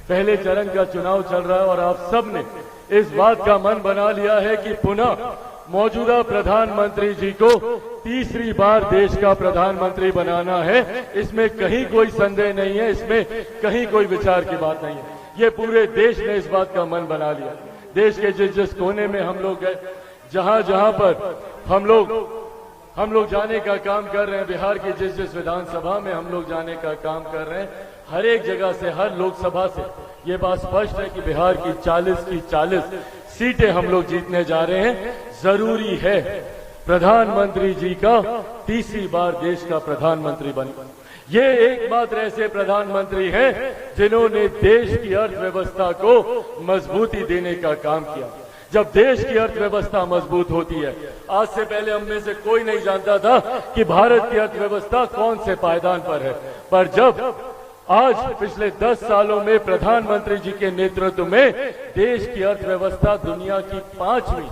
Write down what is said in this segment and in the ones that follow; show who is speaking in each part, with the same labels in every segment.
Speaker 1: पहले चरण का चुनाव चल रहा है और आप सब ने इस बात का मन बना लिया है कि पुनः मौजूदा प्रधानमंत्री जी को तीसरी बार देश का प्रधानमंत्री बनाना है। इसमें कहीं कोई संदेह नहीं है, इसमें कहीं कोई विचार की बात नहीं है। ये पूरे देश ने इस बात का मन बना लिया। देश के जिस जिस कोने में हम लोग गए, जहां जहां पर हम लोग जाने का काम कर रहे हैं, बिहार की जिस जिस विधानसभा में हम लोग जाने का काम कर रहे हैं, हर एक जगह से, हर लोकसभा से ये बात स्पष्ट है कि बिहार की 40 की 40 सीटें हम लोग जीतने जा रहे हैं। जरूरी है प्रधानमंत्री जी का तीसरी बार देश का प्रधानमंत्री बने। ये एकमात्र ऐसे प्रधानमंत्री हैं जिन्होंने देश की अर्थव्यवस्था को मजबूती देने का काम किया। जब देश की अर्थव्यवस्था मजबूत होती है, आज से पहले हम में से कोई नहीं जानता था कि भारत की अर्थव्यवस्था कौन से पायदान पर है, पर जब आज पिछले 10 सालों में प्रधानमंत्री जी के नेतृत्व में देश की अर्थव्यवस्था दुनिया की 5वीं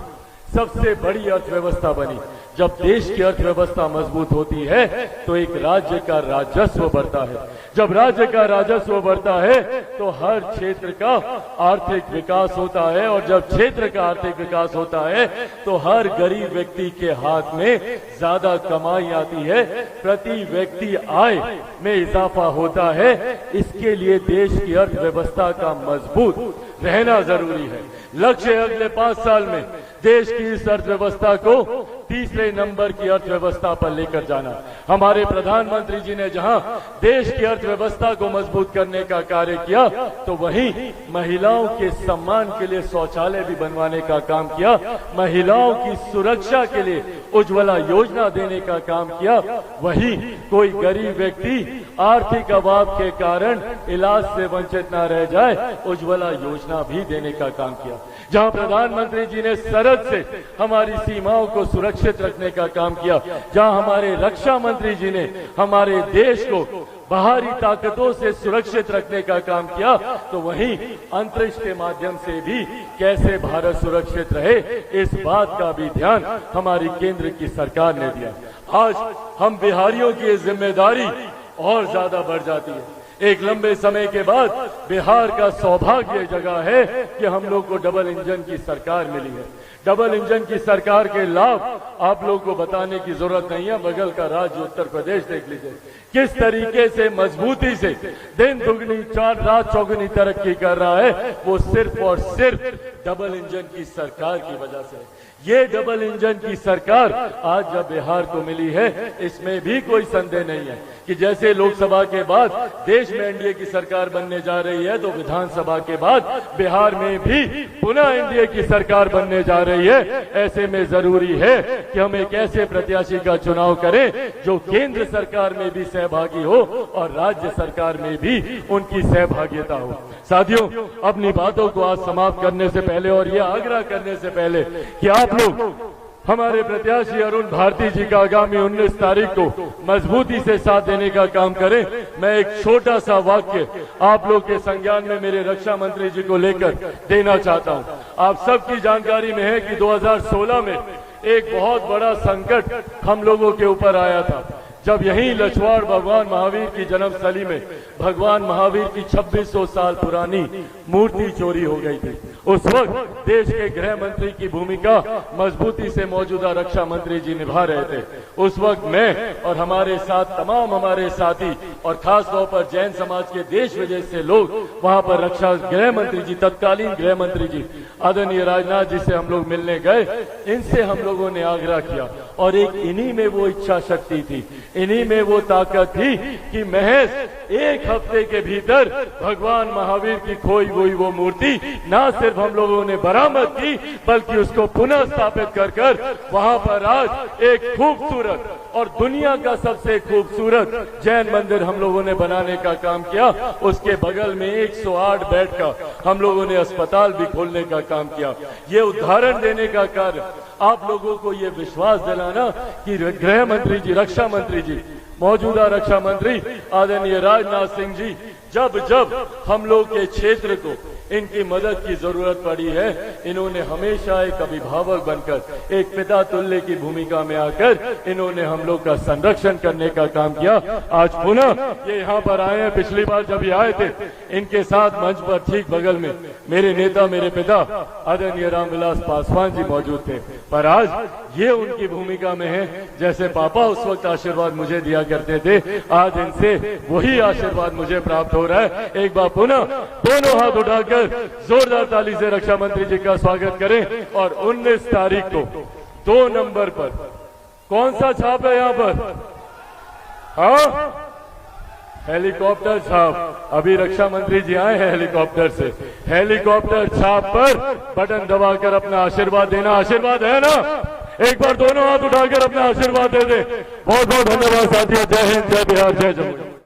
Speaker 1: सबसे बड़ी अर्थव्यवस्था बनी। जब देश की अर्थव्यवस्था मजबूत होती है तो एक राज्य का राजस्व बढ़ता है। जब राज्य का राजस्व बढ़ता है तो हर क्षेत्र का आर्थिक विकास होता है, और जब क्षेत्र का आर्थिक विकास होता है तो हर गरीब व्यक्ति के हाथ में ज्यादा कमाई आती है, प्रति व्यक्ति आय में इजाफा होता है। इसके लिए देश की अर्थव्यवस्था का मजबूत रहना जरूरी है। लक्ष्य अगले 5 साल में देश की इस अर्थव्यवस्था को तीसरे नंबर की अर्थव्यवस्था पर लेकर जाना। हमारे प्रधानमंत्री जी ने जहां देश की अर्थव्यवस्था को मजबूत करने का कार्य किया, तो वहीं महिलाओं के सम्मान के लिए शौचालय भी बनवाने का काम किया, महिलाओं की सुरक्षा के लिए उज्ज्वला योजना देने का काम किया। वहीं कोई गरीब व्यक्ति आर्थिक अभाव के कारण इलाज से वंचित न रह जाए, उज्ज्वला योजना भी देने का काम किया। जहां प्रधानमंत्री जी ने सरहद से हमारी सीमाओं को सुरक्षित रखने का काम किया, जहां हमारे रक्षा मंत्री जी ने हमारे देश को बाहरी ताकतों से सुरक्षित रखने का काम किया, तो वहीं अंतरिक्ष के माध्यम से भी कैसे भारत सुरक्षित रहे, इस बात का भी ध्यान हमारी केंद्र की सरकार ने दिया। आज हम बिहारियों की जिम्मेदारी और ज्यादा बढ़ जाती है। एक लंबे समय के बाद बिहार का सौभाग्य जगह है कि हम लोग को डबल इंजन की सरकार मिली है। डबल इंजन की सरकार के लाभ आप लोग को बताने की जरूरत नहीं है। बगल का राज्य उत्तर प्रदेश देख लीजिए, किस तरीके से मजबूती से दिन दुगनी चार रात चौगुनी तरक्की कर रहा है। वो सिर्फ और सिर्फ डबल इंजन की सरकार की वजह से। ये डबल इंजन की सरकार आज जब बिहार को मिली है, इसमें भी कोई संदेह नहीं है कि जैसे लोकसभा के बाद देश में एनडीए की सरकार बनने जा रही है, तो विधानसभा के बाद बिहार में भी पुनः एनडीए की सरकार बनने जा रही है। ऐसे में जरूरी है कि हम एक ऐसे प्रत्याशी का चुनाव करें जो केंद्र सरकार में भी सहभागी हो और राज्य सरकार में भी उनकी सहभागिता हो। साथियों, अपनी बातों को आज समाप्त करने से पहले और ये आग्रह करने से पहले कि आप लोग हमारे प्रत्याशी अरुण भारती जी का आगामी 19 तारीख को मजबूती से साथ देने का काम करें। मैं एक छोटा सा वाक्य आप लोग के संज्ञान में मेरे रक्षा मंत्री जी को लेकर देना चाहता हूं। आप सबकी जानकारी में है कि 2016 में एक बहुत बड़ा संकट हम लोगों के ऊपर आया था, जब यहीं लछवाड़ भगवान महावीर की जन्मस्थली में भगवान महावीर की 2600 साल पुरानी मूर्ति चोरी हो गई थी। उस वक्त देश के गृह मंत्री की भूमिका मजबूती से मौजूदा रक्षा मंत्री जी निभा रहे थे। उस वक्त मैं और हमारे साथ तमाम हमारे साथी और खास तौर पर जैन समाज के देश विदेश से लोग वहां पर रक्षा गृह मंत्री जी, तत्कालीन गृह मंत्री जी आदरणीय राजनाथ जी से हम लोग मिलने गए। इनसे हम लोगों ने आग्रह किया और एक इन्हीं में वो इच्छा शक्ति थी, इन्हीं में वो ताकत थी कि महज एक हफ्ते के भीतर भगवान महावीर की खोई हुई वो मूर्ति न सिर्फ हम लोगों ने बरामद की, बल्कि उसको पुनः स्थापित कर वहां पर आज एक खूबसूरत और दुनिया का सबसे खूबसूरत जैन मंदिर हम लोगों ने बनाने का काम किया। उसके बगल में 108 बेड का हम लोगों ने अस्पताल भी खोलने का काम किया। ये उदाहरण देने का कार्य, आप लोगों को ये विश्वास दिलाना कि गृह मंत्री जी, रक्षा मंत्री जी, मौजूदा रक्षा मंत्री आदरणीय राजनाथ सिंह जी जब जब हम लोग के क्षेत्र को इनकी मदद की जरूरत पड़ी है। इन्होंने हमेशा एक अभिभावक बनकर, एक पिता तुल्य की भूमिका में आकर इन्होंने हम लोग का संरक्षण करने का काम किया। आज पुनः ये यहाँ पर आए हैं। पिछली बार जब ये आए थे, इनके साथ मंच पर ठीक बगल में मेरे नेता, मेरे पिता आदरणीय रामविलास पासवान जी मौजूद थे। पर आज ये उनकी भूमिका में है, जैसे पापा उस वक्त आशीर्वाद मुझे दिया करते थे, आज इनसे वही आशीर्वाद मुझे प्राप्त हो रहा है। एक बार पुनः दोनों हाथ उठाकर जोरदार ताली से रक्षा मंत्री जी का स्वागत करें। और 19 तारीख को 2 नंबर पर कौन सा छाप है यहाँ पर? हाँ, हेलीकॉप्टर छाप। अभी रक्षा मंत्री जी आए हैं हेलीकॉप्टर से। हेलीकॉप्टर छाप पर बटन दबाकर अपना आशीर्वाद देना। आशीर्वाद है ना? एक बार दोनों हाथ उठाकर अपना आशीर्वाद दे दे। बहुत बहुत धन्यवाद साथियों। जय हिंद, जय बिहार, जय जम्मू।